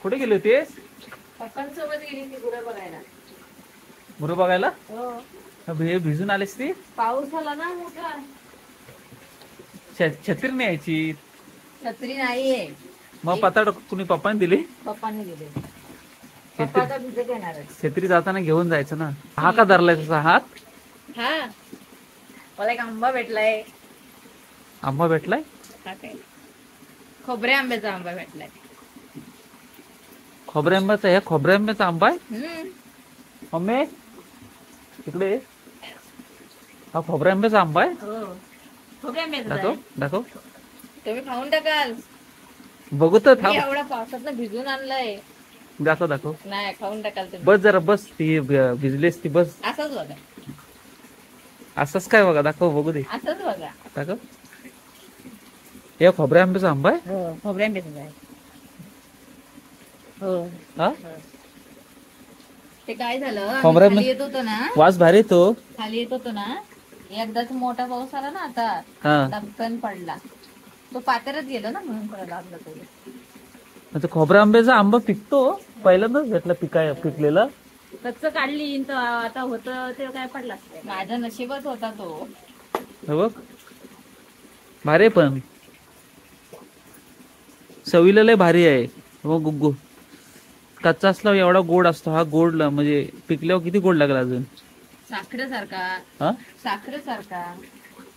कुठे गेली होतीस? पप्पांसोबत गेली ती गुरं बघायला. गुरु बघायला? हो. भिजून आलीस ती? पाऊस आला ना मोठा. छत्री न्यायची. छत्री नाहीये. मग पताड कुणी पप्पाने दिली? पप्पांनी दिले. पप्पा आता भिजत येणार आहेत. छत्री जाताना घेऊन जायचं ना. हा का धरलाय तुझा हात? हा, मला एक आंबा भेटलाय. आंबा भेटलाय? हा काय, खोबऱ्या आंब्याचा आंबा भेटलाय. खोबऱ्या आंब्याचा? हे खोबऱ्या आंब्याचा आंबा आहे? मम्मी इकडे ये. हा खोबऱ्या आंब्याचा आंबा आहे? हो, खोबऱ्या आंब्याचा दाखव दाखव. तुम्ही खाऊन टाकाल? बघू तर थांब. एवढ्या पावसात भिजून आणलंय. दाखव दाखव. नाही, खाऊन टाकाल तुम्ही. बस जरा बस. ती भिजलीस ती बस. असंच बघा. असंच काय बघा? दाखव बघू दे. असंच बघा. दाखव. हे खोबऱ्या आंब्याचा आंबा आहे? हो, खोबऱ्या आंब्याचा आहे. हो. हा, ते काय झालं, खोबऱ्या खाली येत होतो ना, वास भारी येतो. खाली येत होतो ना, एकदाच मोठा पाऊस आला ना, आता हा, टपकन पडला. तो पातेरच गेलो ना, म्हणून पडला लागला तो. आता खोबऱ्या आंब्याचा आंबा पिकतो? पहिल्यांदाच भेटला पिकलेला. कच्च काढली तर आता होत ते काय पडला. माझ्या नशिबात होता तो. हे बघ भारी आहे, पण चवीला लय भारी आहे. हो गुग्गू, कच्चा असला एवढा गोड असतो हा. गोड म्हणजे पिकल्यावर किती गोड लागला अजून. साखरेसारखा. हा, साखरेसारखा.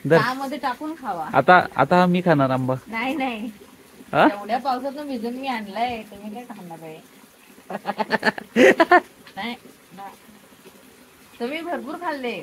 धर. चहामध्ये टाकून खावा. आता मी खाणार आंबा. नाही नाही, हा, एवढ्या पावसातून भिजून मी आणलाय, तुम्ही काय खाणार आहे? नाही, तुम्ही भरपूर खाल्ले.